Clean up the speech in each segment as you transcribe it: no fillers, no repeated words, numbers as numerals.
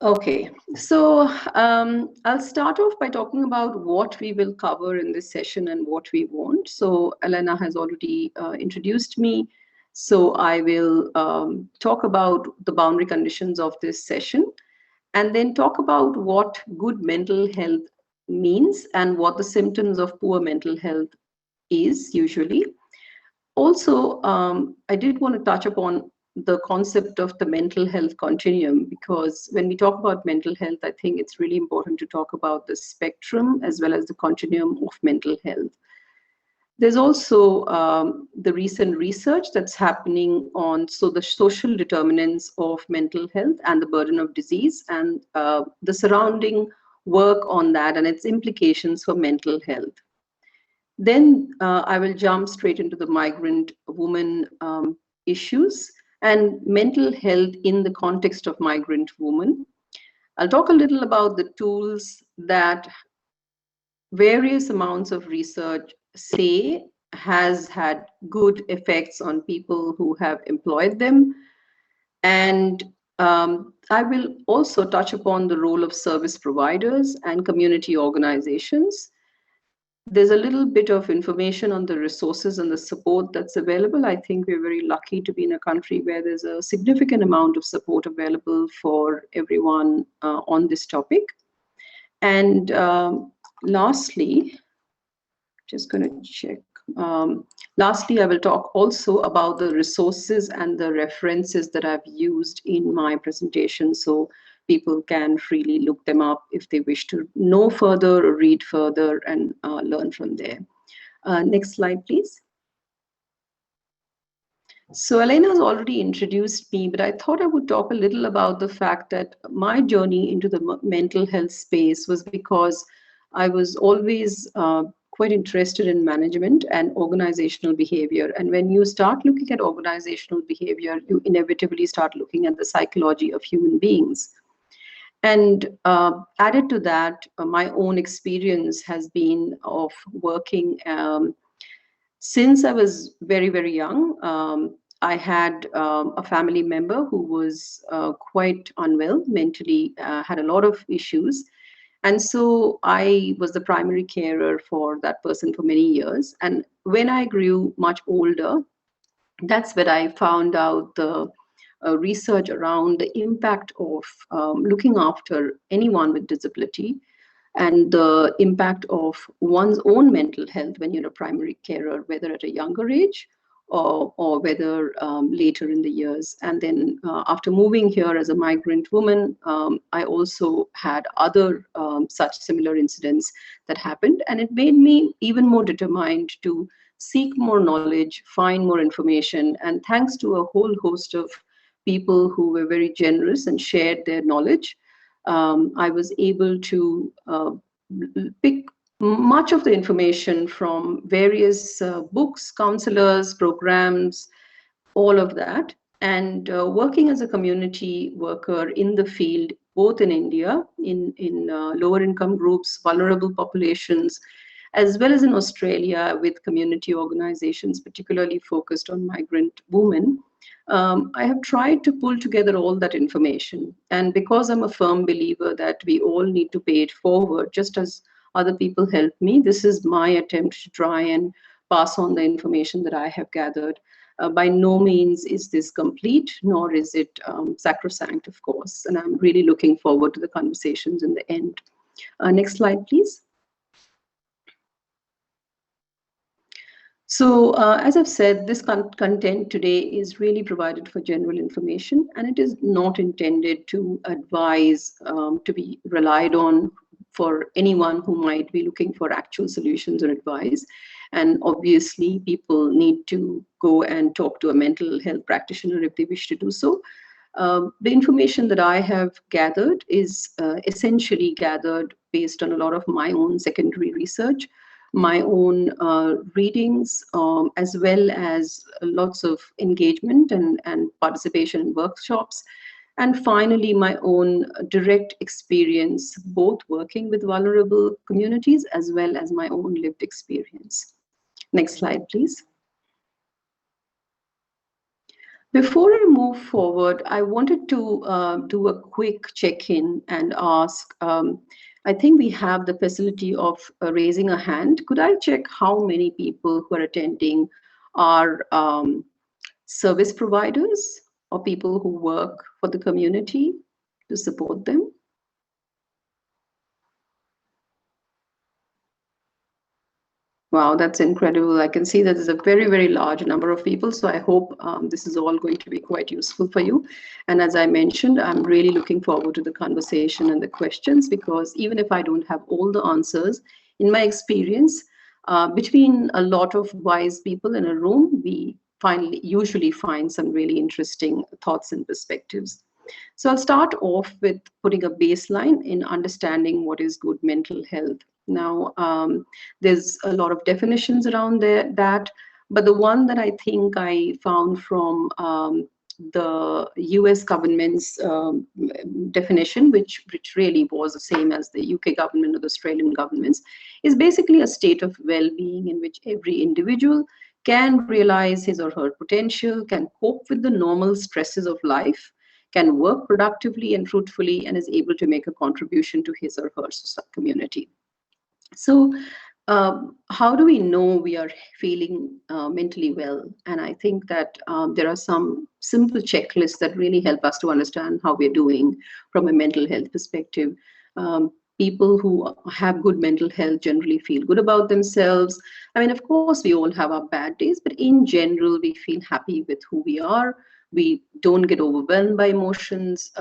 Okay, so I'll start off by talking about what we will cover in this session and what we won't. So Elena has already introduced me. So I will talk about the boundary conditions of this session and then talk about what good mental health means and what the symptoms of poor mental health is usually. Also, I did want to touch upon the concept of the mental health continuum, because when we talk about mental health, I think it's really important to talk about the spectrum as well as the continuum of mental health. There's also the recent research that's happening on the social determinants of mental health and the burden of disease, and the surrounding work on that and its implications for mental health. Then I will jump straight into the migrant woman issues and mental health in the context of migrant women. I'll talk a little about the tools that various amounts of research say has had good effects on people who have employed them. And I will also touch upon the role of service providers and community organizations. There's a little bit of information on the resources and the support that's available. I think we're very lucky to be in a country where there's a significant amount of support available for everyone on this topic. And lastly, just going to check. Lastly, I will talk also about the resources and the references that I've used in my presentation, so people can freely look them up if they wish to know further or read further and learn from there. Next slide, please. So Elena has already introduced me, but I thought I would talk a little about the fact that my journey into the mental health space was because I was always quite interested in management and organizational behavior. And when you start looking at organizational behavior, you inevitably start looking at the psychology of human beings. And added to that, my own experience has been of working since I was very, very young. I had a family member who was quite unwell mentally, had a lot of issues. And so I was the primary carer for that person for many years. And when I grew much older, that's when I found out the research around the impact of looking after anyone with disability and the impact of one's own mental health when you're a primary carer, whether at a younger age or whether later in the years. And then after moving here as a migrant woman, I also had other such similar incidents that happened. And it made me even more determined to seek more knowledge, find more information. And thanks to a whole host of people who were very generous and shared their knowledge, I was able to pick much of the information from various books, counselors, programs, all of that. And working as a community worker in the field, both in India, in lower income groups, vulnerable populations, as well as in Australia with community organizations, particularly focused on migrant women, I have tried to pull together all that information. And because I'm a firm believer that we all need to pay it forward, just as other people help me, this is my attempt to try and pass on the information that I have gathered. By no means is this complete, nor is it sacrosanct, of course. And I'm really looking forward to the conversations in the end. Next slide, please. So as I've said, this content today is really provided for general information, and it is not intended to advise, to be relied on for anyone who might be looking for actual solutions or advice. And obviously, people need to go and talk to a mental health practitioner if they wish to do so. The information that I have gathered is essentially gathered based on a lot of my own secondary research, my own readings, as well as lots of engagement and participation in workshops. And finally, my own direct experience, both working with vulnerable communities as well as my own lived experience. Next slide, please. Before I move forward, I wanted to do a quick check-in and ask, I think we have the facility of raising a hand. Could I check how many people who are attending are service providers or people who work for the community to support them? Wow, that's incredible. I can see that there's a very, very large number of people. So I hope this is all going to be quite useful for you. And as I mentioned, I'm really looking forward to the conversation and the questions, because even if I don't have all the answers, in my experience, between a lot of wise people in a room, we usually find some really interesting thoughts and perspectives. So I'll start off with putting a baseline in understanding what is good mental health. Now, there's a lot of definitions around that, but the one that I think I found from the US government's definition, which really was the same as the UK government or the Australian government's, is basically a state of well-being in which every individual can realize his or her potential, can cope with the normal stresses of life, can work productively and fruitfully, and is able to make a contribution to his or her community. So, how do we know we are feeling mentally well? And I think that there are some simple checklists that really help us to understand how we're doing from a mental health perspective. People who have good mental health generally feel good about themselves. I mean, of course, we all have our bad days, but in general, we feel happy with who we are. We don't get overwhelmed by emotions.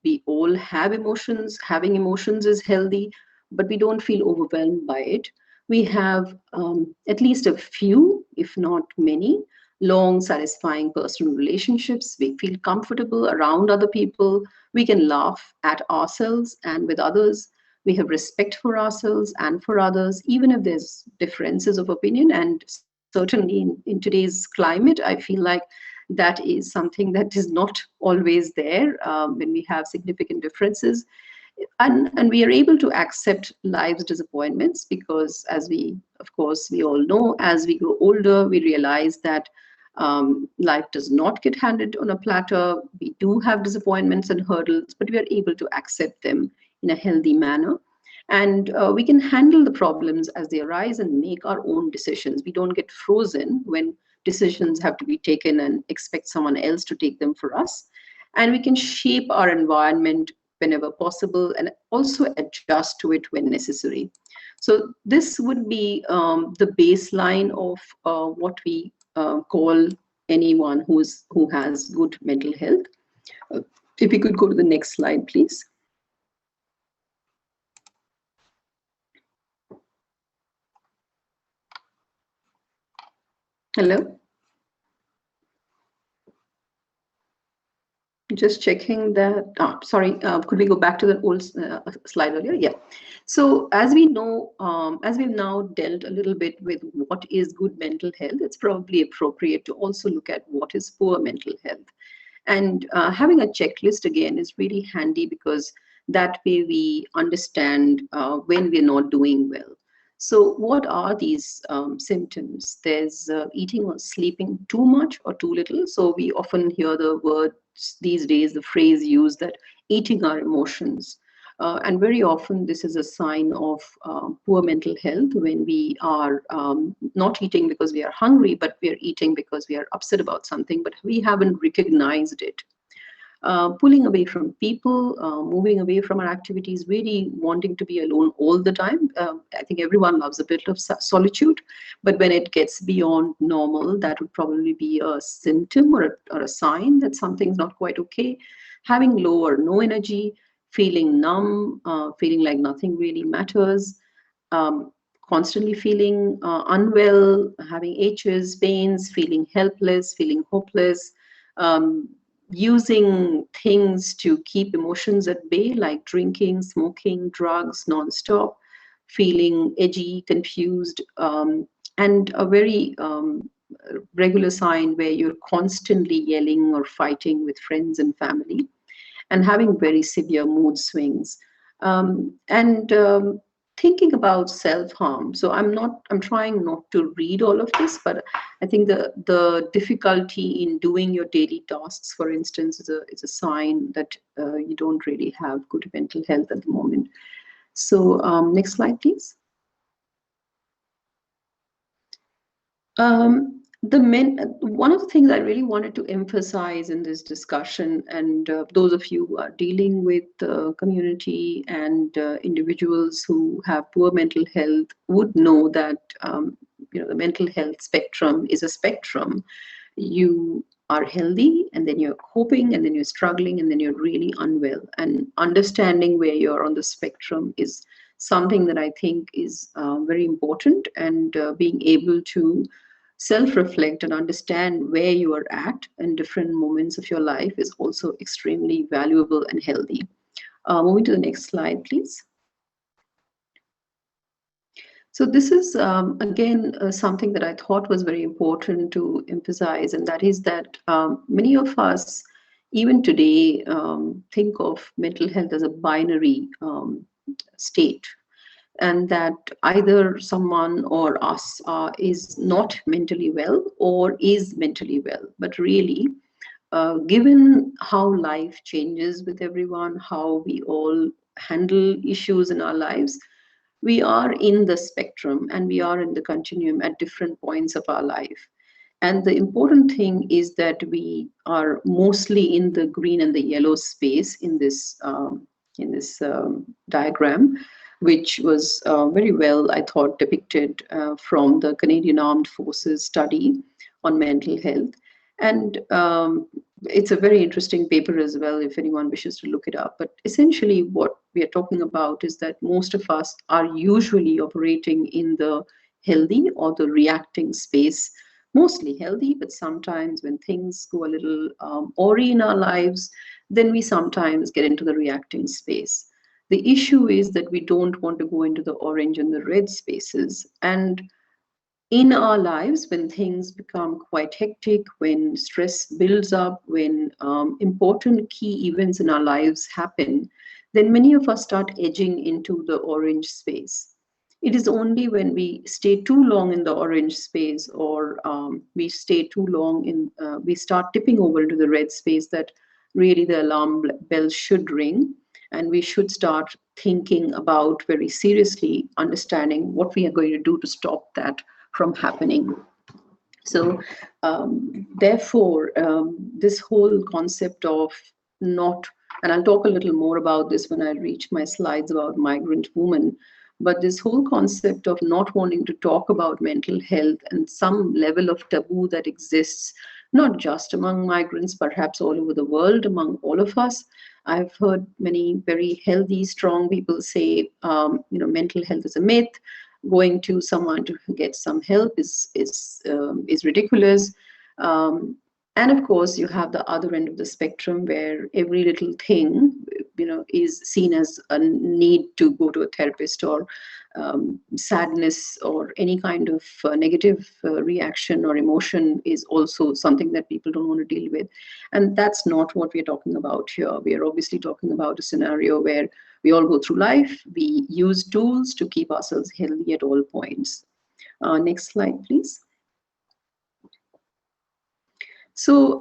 We all have emotions. Having emotions is healthy, but we don't feel overwhelmed by it. We have at least a few, if not many, long, satisfying personal relationships. We feel comfortable around other people. We can laugh at ourselves and with others. We have respect for ourselves and for others, even if there's differences of opinion. And certainly in today's climate, I feel like that is something that is not always there when we have significant differences. And we are able to accept life's disappointments because, as we, of course, we all know, as we grow older, we realize that life does not get handed on a platter. We do have disappointments and hurdles, but we are able to accept them in a healthy manner. And we can handle the problems as they arise and make our own decisions. We don't get frozen when decisions have to be taken and expect someone else to take them for us. And we can shape our environment whenever possible and also adjust to it when necessary. So this would be the baseline of what we call anyone who has good mental health. If we could go to the next slide, please. Hello? Just checking that. Oh, sorry, could we go back to the old slide earlier? Yeah. So as we know, as we've now dealt a little bit with what is good mental health, it's probably appropriate to also look at what is poor mental health. And having a checklist again is really handy because that way we understand when we're not doing well. So what are these symptoms? There's eating or sleeping too much or too little. So we often hear the word these days, the phrase used that eating our emotions. And very often this is a sign of poor mental health when we are not eating because we are hungry, but we are eating because we are upset about something, but we haven't recognized it. Pulling away from people, moving away from our activities, really wanting to be alone all the time. I think everyone loves a bit of solitude, but when it gets beyond normal, that would probably be a symptom or a sign that something's not quite okay. Having low or no energy, feeling numb, feeling like nothing really matters, constantly feeling unwell, having aches, pains, feeling helpless, feeling hopeless, using things to keep emotions at bay, like drinking, smoking, drugs nonstop, feeling edgy, confused, and a very regular sign where you're constantly yelling or fighting with friends and family, and having very severe mood swings. thinking about self-harm. So I'm trying not to read all of this, but I think the difficulty in doing your daily tasks, for instance, is a sign that you don't really have good mental health at the moment. So next slide, please. One of the things I really wanted to emphasize in this discussion, and those of you who are dealing with community and individuals who have poor mental health would know that the mental health spectrum is a spectrum. You are healthy, and then you're coping, and then you're struggling, and then you're really unwell. And understanding where you're on the spectrum is something that I think is very important, and being able to self-reflect and understand where you are at in different moments of your life is also extremely valuable and healthy. Moving to the next slide, please. So this is, again, something that I thought was very important to emphasize, and that is that many of us, even today, think of mental health as a binary state, and that either someone or us is not mentally well or is mentally well. But really, given how life changes with everyone, how we all handle issues in our lives, we are in the spectrum and we are in the continuum at different points of our life. And the important thing is that we are mostly in the green and the yellow space in this diagram, which was very well, I thought, depicted from the Canadian Armed Forces study on mental health. And it's a very interesting paper as well, if anyone wishes to look it up. But essentially what we are talking about is that most of us are usually operating in the healthy or the reacting space, mostly healthy, but sometimes when things go a little awry in our lives, then we sometimes get into the reacting space. The issue is that we don't want to go into the orange and the red spaces. And in our lives, when things become quite hectic, when stress builds up, when important key events in our lives happen, then many of us start edging into the orange space. It is only when we stay too long in the orange space, or we stay too long in, we start tipping over into the red space, that really the alarm bells should ring, and we should start thinking about very seriously understanding what we are going to do to stop that from happening. So therefore, this whole concept of not, and I'll talk a little more about this when I reach my slides about migrant women, but this whole concept of not wanting to talk about mental health and some level of taboo that exists, not just among migrants, perhaps all over the world, among all of us. I've heard many very healthy, strong people say, mental health is a myth. Going to someone to get some help is ridiculous. And of course, you have the other end of the spectrum where every little thing, is seen as a need to go to a therapist, or sadness or any kind of negative reaction or emotion is also something that people don't want to deal with. And that's not what we're talking about here. We are obviously talking about a scenario where we all go through life. We use tools to keep ourselves healthy at all points. Next slide, please. So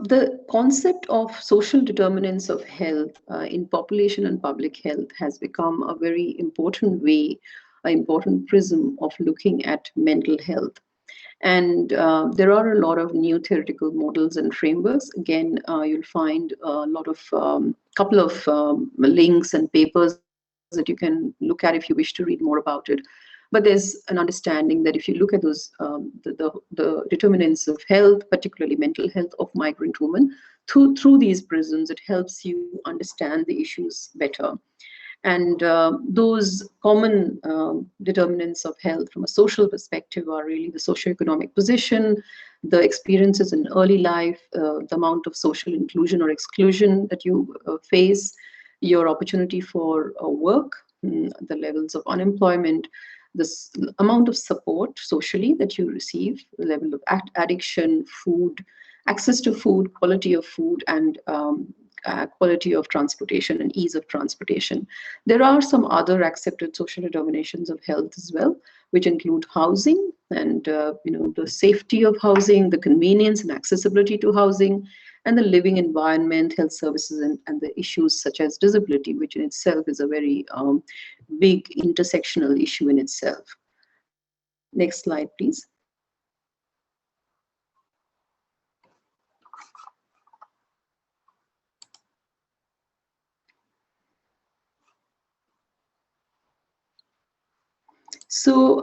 the concept of social determinants of health in population and public health has become a very important way, an important prism of looking at mental health. And there are a lot of new theoretical models and frameworks. Again, you'll find a lot of couple of links and papers that you can look at if you wish to read more about it. But there's an understanding that if you look at those the determinants of health, particularly mental health of migrant women, through these prisms, it helps you understand the issues better. And those common determinants of health from a social perspective are really the socioeconomic position, the experiences in early life, the amount of social inclusion or exclusion that you face, your opportunity for work, the levels of unemployment, the amount of support socially that you receive, the level of addiction, food, access to food, quality of food, and quality of transportation and ease of transportation. There are some other accepted social determinations of health as well, which include housing and the safety of housing, the convenience and accessibility to housing, and the living environment, health services, and the issues such as disability, which in itself is a very big intersectional issue in itself. Next slide, please. So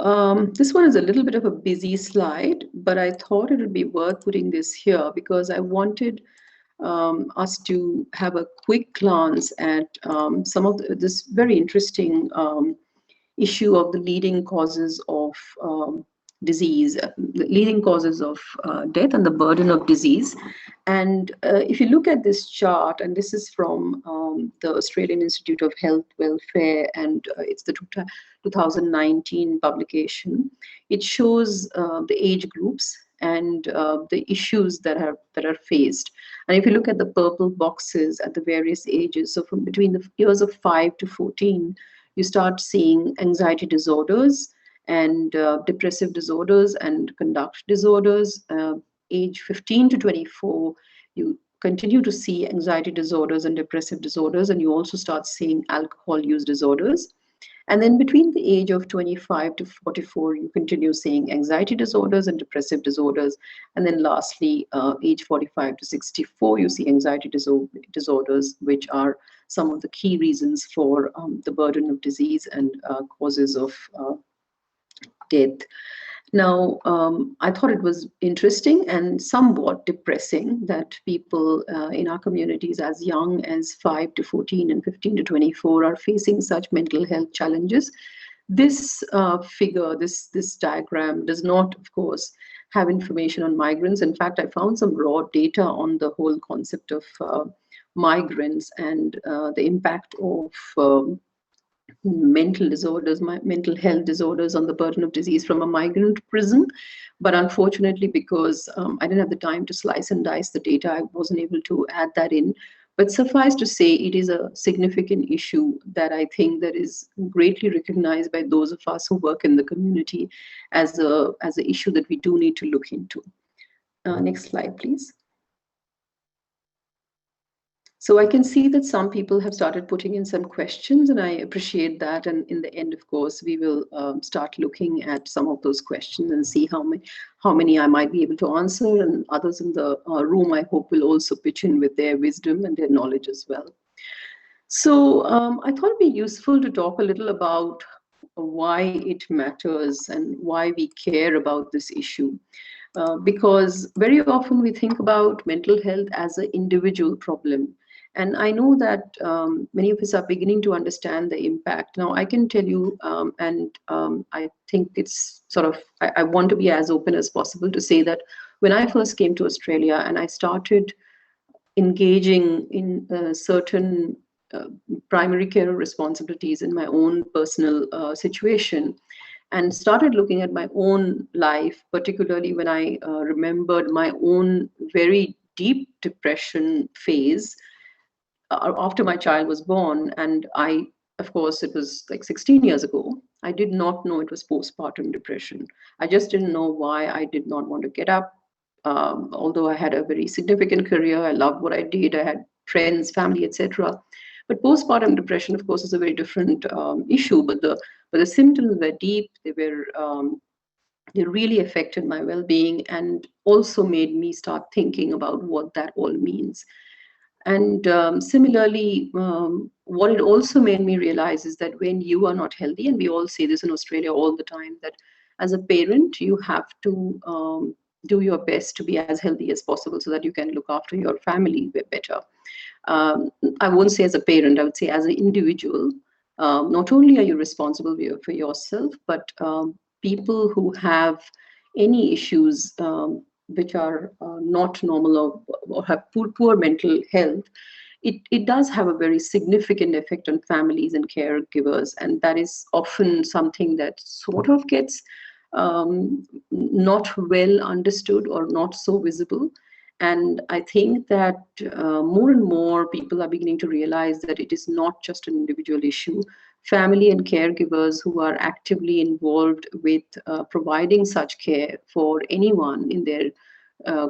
this one is a little bit of a busy slide, but I thought it would be worth putting this here because I wanted us to have a quick glance at some of this very interesting issue of the leading causes of disease, the leading causes of death and the burden of disease. And if you look at this chart, and this is from the Australian Institute of Health Welfare, and it's the 2019 publication, it shows the age groups and the issues that are faced. And if you look at the purple boxes at the various ages, so from between the years of 5 to 14, you start seeing anxiety disorders and depressive disorders and conduct disorders. Age 15 to 24, you continue to see anxiety disorders and depressive disorders, and you also start seeing alcohol use disorders. And then between the age of 25 to 44, you continue seeing anxiety disorders and depressive disorders. And then lastly, age 45 to 64, you see anxiety disorders, which are some of the key reasons for the burden of disease and causes of death. Now, I thought it was interesting and somewhat depressing that people in our communities as young as 5 to 14 and 15 to 24 are facing such mental health challenges. This figure, this diagram does not, of course, have information on migrants. In fact, I found some raw data on the whole concept of migrants and the impact of mental disorders, mental health disorders on the burden of disease from a migrant prism. But unfortunately, because I didn't have the time to slice and dice the data, I wasn't able to add that in. But suffice to say, it is a significant issue that I think that is greatly recognized by those of us who work in the community as an issue that we do need to look into. Next slide, please. So I can see that some people have started putting in some questions, and I appreciate that. And in the end, of course, we will start looking at some of those questions and see how many I might be able to answer. And others in the room, I hope, will also pitch in with their wisdom and their knowledge as well. So I thought it'd be useful to talk a little about why it matters and why we care about this issue. Because very often we think about mental health as an individual problem. And I know that many of us are beginning to understand the impact. Now, I can tell you, I think it's sort of, I want to be as open as possible to say that when I first came to Australia and I started engaging in certain primary care responsibilities in my own personal situation, and started looking at my own life, particularly when I remembered my own very deep depression phase after my child was born. And of course, it was like 16 years ago. I did not know it was postpartum depression. I just didn't know why I did not want to get up. Although I had a very significant career, I loved what I did. I had friends, family, etc. But postpartum depression, of course, is a very different issue. But the symptoms were deep. They really affected my well-being and also made me start thinking about what that all means. And similarly, what it also made me realize is that when you are not healthy, and we all say this in Australia all the time, that as a parent, you have to do your best to be as healthy as possible so that you can look after your family better. I won't say as a parent, I would say as an individual. Not only are you responsible for yourself, but people who have any issues which are not normal or have poor mental health, it does have a very significant effect on families and caregivers. And that is often something that sort of gets not well understood or not so visible. And I think that more and more people are beginning to realize that it is not just an individual issue. Family and caregivers who are actively involved with providing such care for anyone in their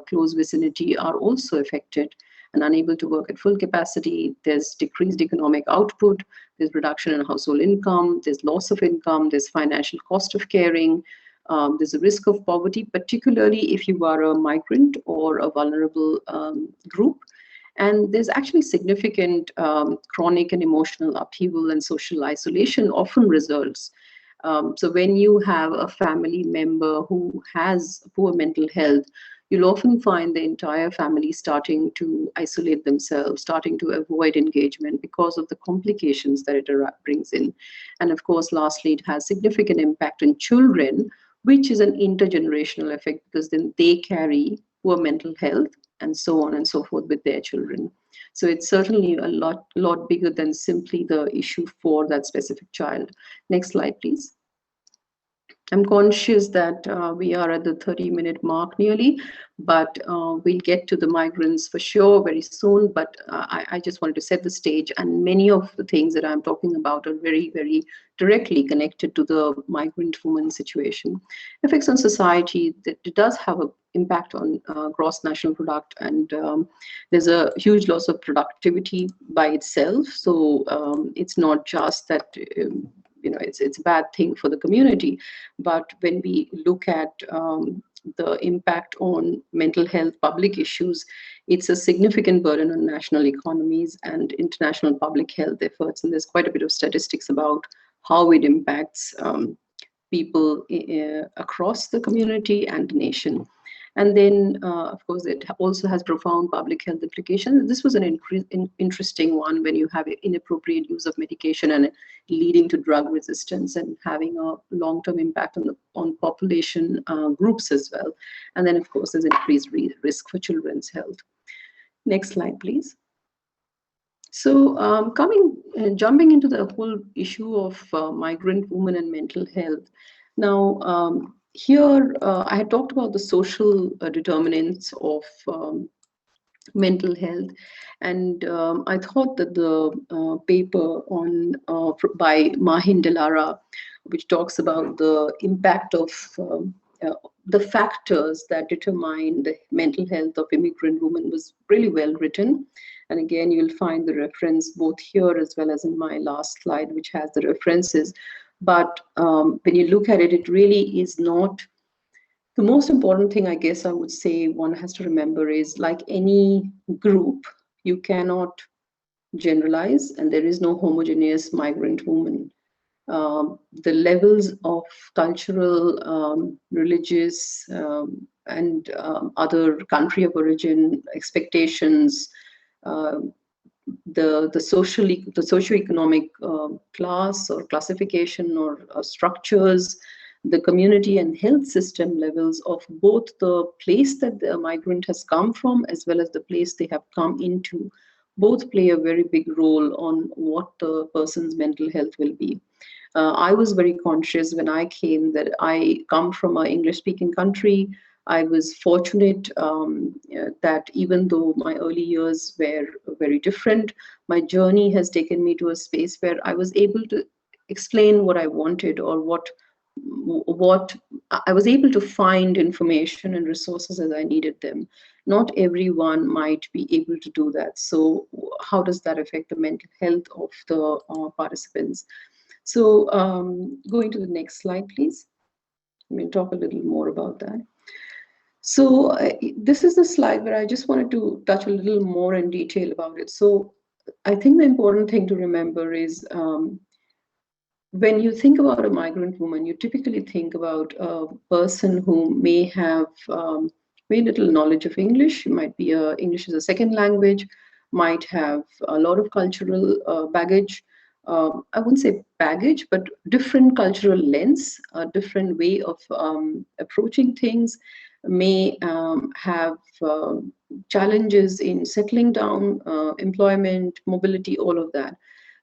close vicinity are also affected and unable to work at full capacity. There's decreased economic output, there's reduction in household income, there's loss of income, there's financial cost of caring, there's a risk of poverty, particularly if you are a migrant or a vulnerable group. And there's actually significant chronic and emotional upheaval and social isolation often results. So when you have a family member who has poor mental health, you'll often find the entire family starting to isolate themselves, starting to avoid engagement because of the complications that it brings in. And of course, lastly, it has significant impact on children, which is an intergenerational effect because then they carry poor mental health and so on and so forth with their children. So it's certainly a lot bigger than simply the issue for that specific child. Next slide, please. I'm conscious that we are at the 30-minute mark nearly, but we'll get to the migrants for sure very soon. But I just wanted to set the stage, and many of the things that I'm talking about are very, very directly connected to the migrant woman situation. Effects on society, that it does have an impact on gross national product, and there's a huge loss of productivity by itself. So it's not just that it's a bad thing for the community, but when we look at the impact on mental health public issues, it's a significant burden on national economies and international public health efforts. And there's quite a bit of statistics about how it impacts people across the community and the nation. And then, of course, it also has profound public health implications. This was an interesting one when you have inappropriate use of medication and leading to drug resistance and having a long-term impact on population groups as well. And then, of course, there's increased risk for children's health. Next slide, please. So jumping into the whole issue of migrant women and mental health. Now, here I had talked about the social determinants of mental health, and I thought that the paper by Mahin Delara, which talks about the impact of the factors that determine the mental health of immigrant women, was really well written. And again, you'll find the reference both here as well as in my last slide, which has the references. But when you look at it, it really is not. The most important thing, I guess I would say one has to remember is, like any group, you cannot generalize, and there is no homogeneous migrant woman. The levels of cultural, religious, and other country of origin expectations, the socioeconomic class or classification or structures, the community and health system levels of both the place that the migrant has come from as well as the place they have come into, both play a very big role on what the person's mental health will be. I was very conscious when I came that I come from an English-speaking country. I was fortunate that even though my early years were very different, my journey has taken me to a space where I was able to explain what I wanted, or what I was able to find information and resources as I needed them. Not everyone might be able to do that. So how does that affect the mental health of the participants? So going to the next slide, please. I'm going to talk a little more about that. So this is the slide where I just wanted to touch a little more in detail about it. So I think the important thing to remember is when you think about a migrant woman, you typically think about a person who may have very little knowledge of English. Might be English as a second language, might have a lot of cultural baggage. I wouldn't say baggage, but different cultural lens, a different way of approaching things, may have challenges in settling down, employment, mobility, all of that.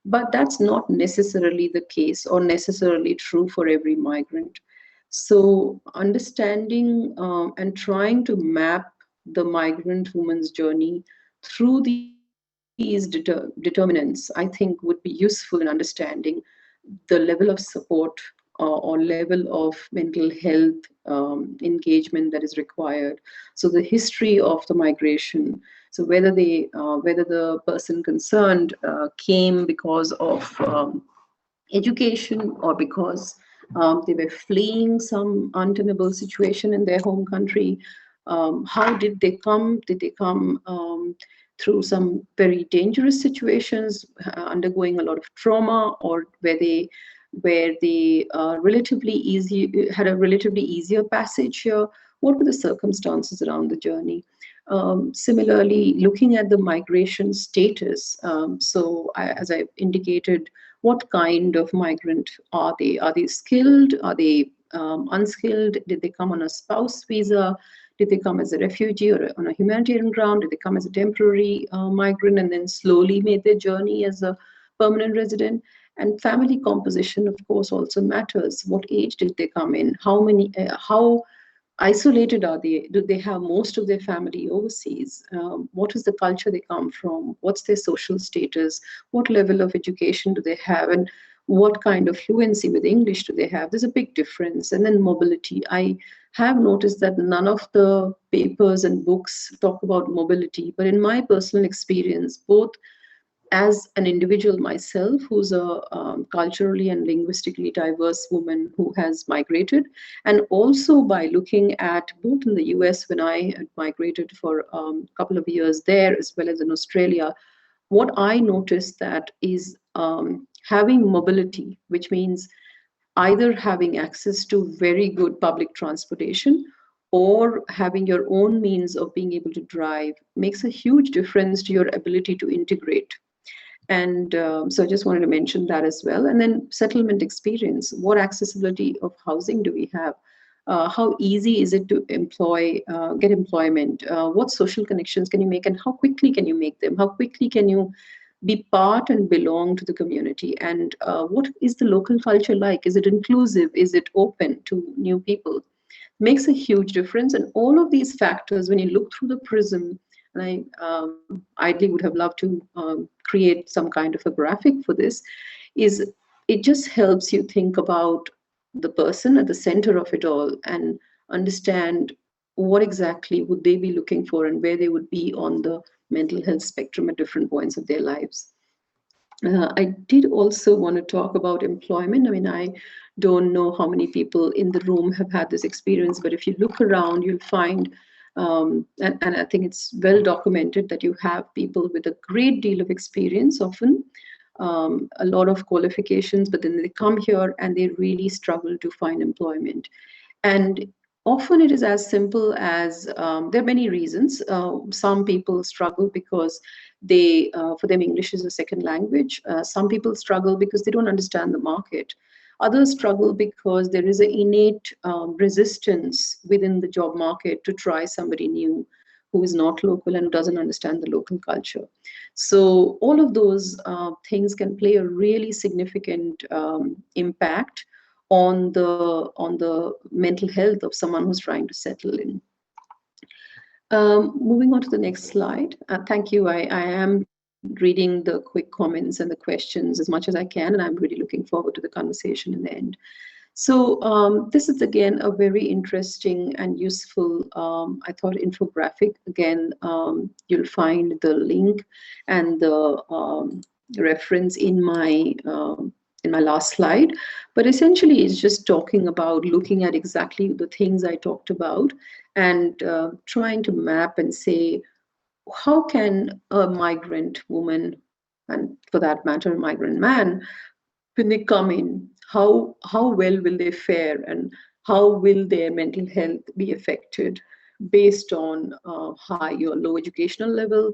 But that's not necessarily the case or necessarily true for every migrant. So understanding and trying to map the migrant woman's journey through these determinants, I think would be useful in understanding the level of support or level of mental health engagement that is required. So the history of the migration. So whether the person concerned came because of education or because they were fleeing some untenable situation in their home country. How did they come? Did they come through some very dangerous situations, undergoing a lot of trauma, or where they relatively easy had a relatively easier passage here? What were the circumstances around the journey? Similarly, looking at the migration status. As I indicated, what kind of migrant are they? Are they skilled? Are they unskilled? Did they come on a spouse visa? Did they come as a refugee or on a humanitarian ground? Did they come as a temporary migrant and then slowly made their journey as a permanent resident? And family composition, of course, also matters. What age did they come in? How isolated are they? Do they have most of their family overseas? What is the culture they come from? What's their social status? What level of education do they have? And what kind of fluency with English do they have? There's a big difference. And then mobility. I have noticed that none of the papers and books talk about mobility, but in my personal experience, both as an individual myself, who's a culturally and linguistically diverse woman who has migrated, and also by looking at both in the US when I had migrated for a couple of years there, as well as in Australia, what I noticed that is having mobility, which means either having access to very good public transportation or having your own means of being able to drive, makes a huge difference to your ability to integrate. And so I just wanted to mention that as well. And then settlement experience. What accessibility of housing do we have? How easy is it to get employment? What social connections can you make, and how quickly can you make them? How quickly can you be part and belong to the community? And what is the local culture like? Is it inclusive? Is it open to new people? Makes a huge difference. And all of these factors, when you look through the prism, and I ideally would have loved to create some kind of a graphic for this, is it just helps you think about the person at the center of it all and understand what exactly would they be looking for and where they would be on the mental health spectrum at different points of their lives. I did also want to talk about employment. I mean, I don't know how many people in the room have had this experience, but if you look around, you'll find, and I think it's well documented, that you have people with a great deal of experience, often a lot of qualifications, but then they come here and they really struggle to find employment. And often it is as simple as there are many reasons. Some people struggle because for them English is a second language. Some people struggle because they don't understand the market. Others struggle because there is an innate resistance within the job market to try somebody new who is not local and doesn't understand the local culture. So all of those things can play a really significant impact on the mental health of someone who's trying to settle in. Moving on to the next slide. Thank you. I am reading the quick comments and the questions as much as I can, and I'm really looking forward to the conversation in the end. So this is again a very interesting and useful, I thought, infographic. Again, you'll find the link and the reference in my last slide, but essentially it's just talking about looking at exactly the things I talked about and trying to map and say, how can a migrant woman, and for that matter, a migrant man, when they come in, how well will they fare and how will their mental health be affected based on high or low educational level,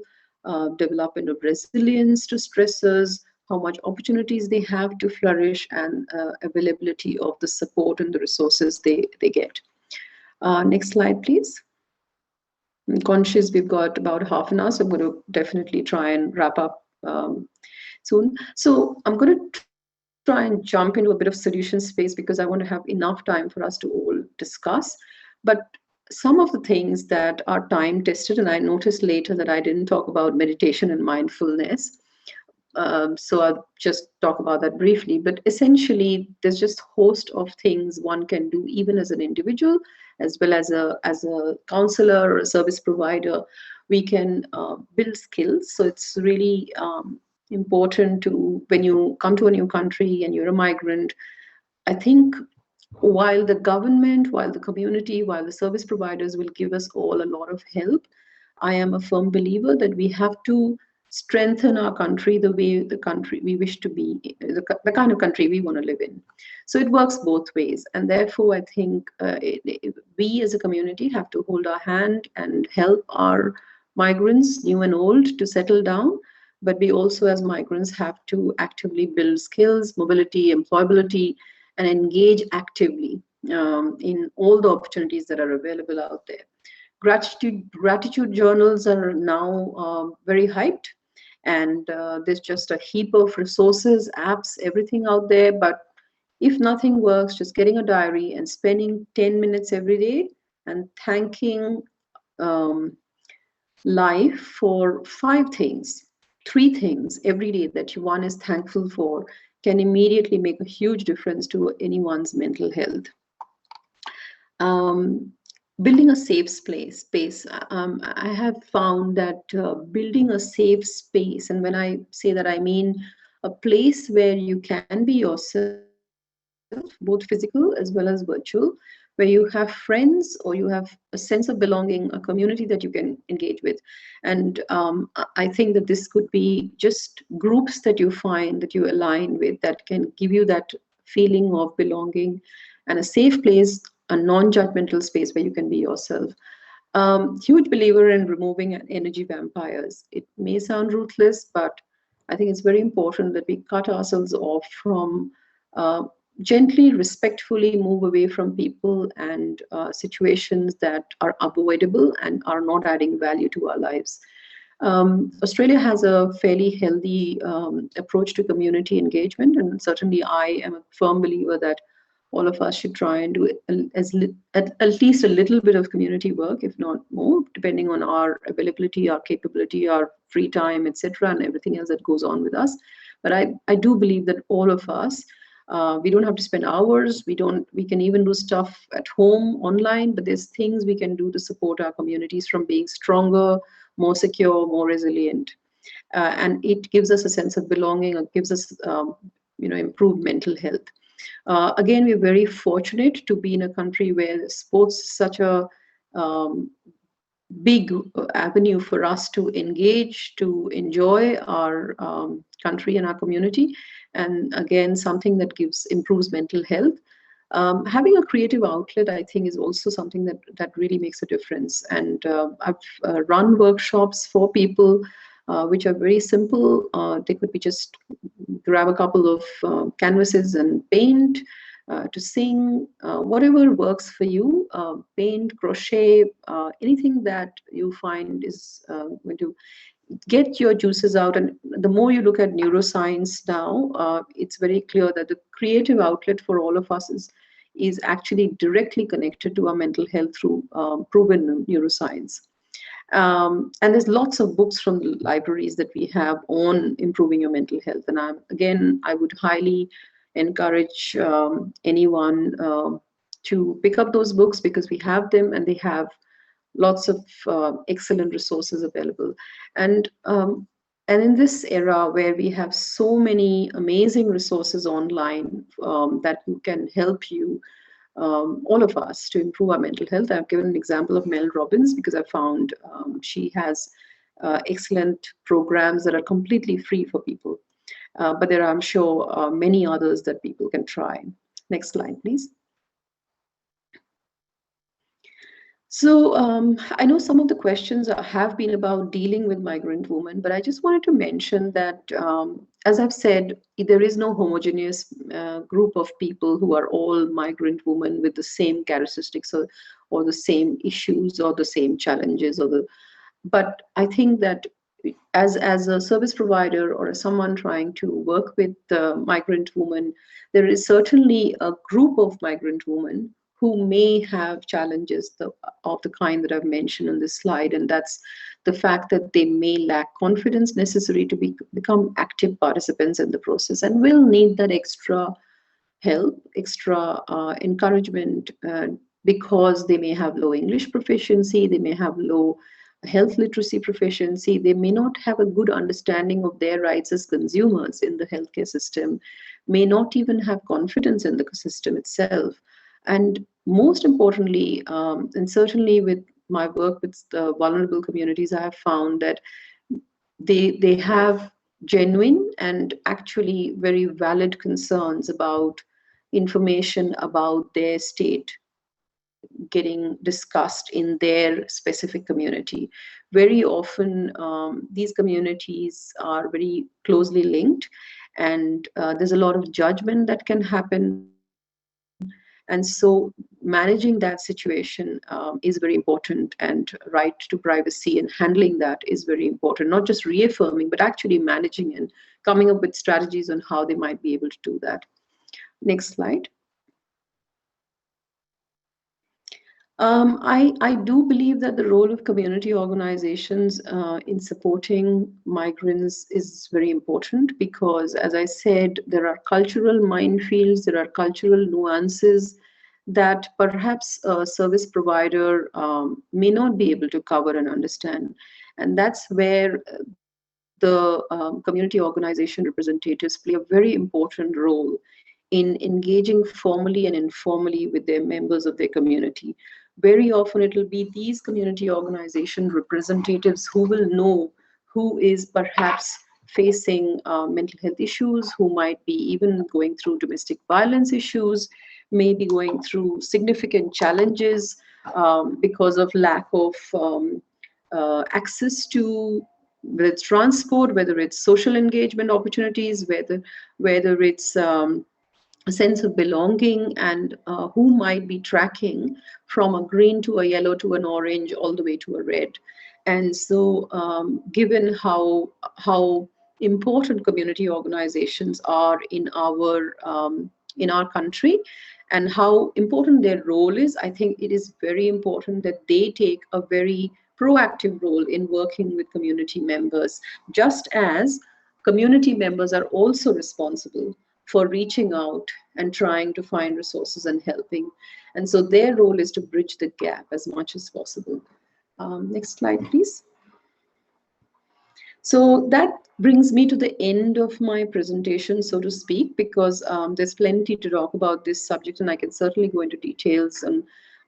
development of resilience to stressors, how much opportunities they have to flourish, and availability of the support and the resources they get. Next slide, please. I'm conscious we've got about half an hour, so I'm going to definitely try and wrap up soon. So I'm going to try and jump into a bit of solution space because I want to have enough time for us to all discuss. But some of the things that are time tested, and I noticed later that I didn't talk about meditation and mindfulness. So I'll just talk about that briefly. But essentially, there's just a host of things one can do, even as an individual, as well as a counselor or a service provider. We can build skills. So it's really important to, when you come to a new country and you're a migrant, I think while the government, while the community, while the service providers will give us all a lot of help, I am a firm believer that we have to strengthen our country the way the country we wish to be, the kind of country we want to live in. So it works both ways. And therefore, I think we as a community have to hold our hand and help our migrants, new and old, to settle down. But we also, as migrants, have to actively build skills, mobility, employability, and engage actively in all the opportunities that are available out there. Gratitude journals are now very hyped, and there's just a heap of resources, apps, everything out there. But if nothing works, just getting a diary and spending 10 minutes every day and thanking um, life for 5 things, 3 things every day that one is thankful for, can immediately make a huge difference to anyone's mental health. Building a safe space. I have found that building a safe space, and when I say that, I mean a place where you can be yourself, both physical as well as virtual, where you have friends or you have a sense of belonging, a community that you can engage with. And I think that this could be just groups that you find that you align with, that can give you that feeling of belonging, and a safe place, a non-judgmental space where you can be yourself. Huge believer in removing energy vampires. It may sound ruthless, but I think it's very important that we cut ourselves off from, gently, respectfully move away from people and situations that are avoidable and are not adding value to our lives. Australia has a fairly healthy approach to community engagement, and certainly I am a firm believer that all of us should try and do at least a little bit of community work, if not more, depending on our availability, our capability, our free time, etc., and everything else that goes on with us. But I do believe that all of us, we don't have to spend hours. We can even do stuff at home online, but there's things we can do to support our communities from being stronger, more secure, more resilient. And it gives us a sense of belonging. It gives us, improved mental health. Again, we're very fortunate to be in a country where sports is such a big avenue for us to engage, to enjoy our country and our community. And again, something that improves mental health. Having a creative outlet, I think, is also something that really makes a difference. And I've run workshops for people which are very simple. They could be just grab a couple of canvases and paint, to sing, whatever works for you, paint, crochet, anything that you find is going to get your juices out. And the more you look at neuroscience now, it's very clear that the creative outlet for all of us is actually directly connected to our mental health through proven neuroscience. And there's lots of books from the libraries that we have on improving your mental health. And I would highly encourage anyone to pick up those books, because we have them and they have lots of excellent resources available. And in this era where we have so many amazing resources online that can help you, all of us, to improve our mental health. I've given an example of Mel Robbins because I found she has excellent programs that are completely free for people. But there are, I'm sure, many others that people can try. Next slide, please. So I know some of the questions have been about dealing with migrant women, but I just wanted to mention that, as I've said, there is no homogeneous group of people who are all migrant women with the same characteristics or the same issues or the same challenges. But I think that as a service provider or as someone trying to work with migrant women, there is certainly a group of migrant women who may have challenges of the kind that I've mentioned on this slide, and that's the fact that they may lack confidence necessary to become active participants in the process, and will need that extra help, extra encouragement, because they may have low English proficiency, they may have low health literacy proficiency, they may not have a good understanding of their rights as consumers in the healthcare system, may not even have confidence in the system itself. And most importantly, and certainly with my work with the vulnerable communities, I have found that they have genuine and actually very valid concerns about information about their state getting discussed in their specific community. Very often, these communities are very closely linked, and there's a lot of judgment that can happen. And so managing that situation is very important, and right to privacy and handling that is very important, not just reaffirming, but actually managing and coming up with strategies on how they might be able to do that. Next slide. I do believe that the role of community organizations in supporting migrants is very important because, as I said, there are cultural minefields, there are cultural nuances that perhaps a service provider may not be able to cover and understand. And that's where the community organization representatives play a very important role in engaging formally and informally with their members of their community. Very often it will be these community organization representatives who will know who is perhaps facing mental health issues, who might be even going through domestic violence issues, may be going through significant challenges because of lack of access to, whether it's transport, whether it's social engagement opportunities, whether it's a sense of belonging, and who might be tracking from a green to a yellow to an orange all the way to a red. And so given how important community organizations are in our country and how important their role is, I think it is very important that they take a very proactive role in working with community members, just as community members are also responsible for reaching out and trying to find resources and helping. And so their role is to bridge the gap as much as possible. Next slide, please. So that brings me to the end of my presentation, so to speak, because there's plenty to talk about this subject, and I can certainly go into details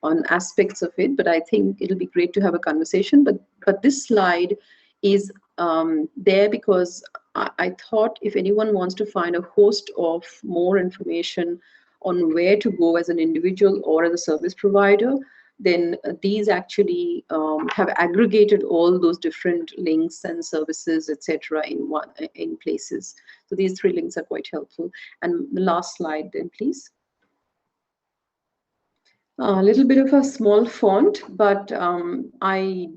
on aspects of it, but I think it'll be great to have a conversation. But this slide is there because I thought if anyone wants to find a host of more information on where to go as an individual or as a service provider, then these actually have aggregated all those different links and services, etc., in places. So these 3 links are quite helpful. And the last slide then, please. A little bit of a small font, but I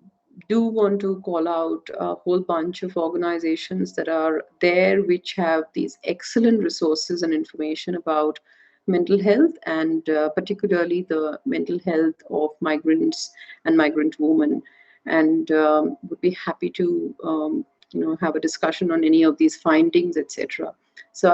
do want to call out a whole bunch of organizations that are there which have these excellent resources and information about mental health, and particularly the mental health of migrants and migrant women, and would be happy to have a discussion on any of these findings, etc. So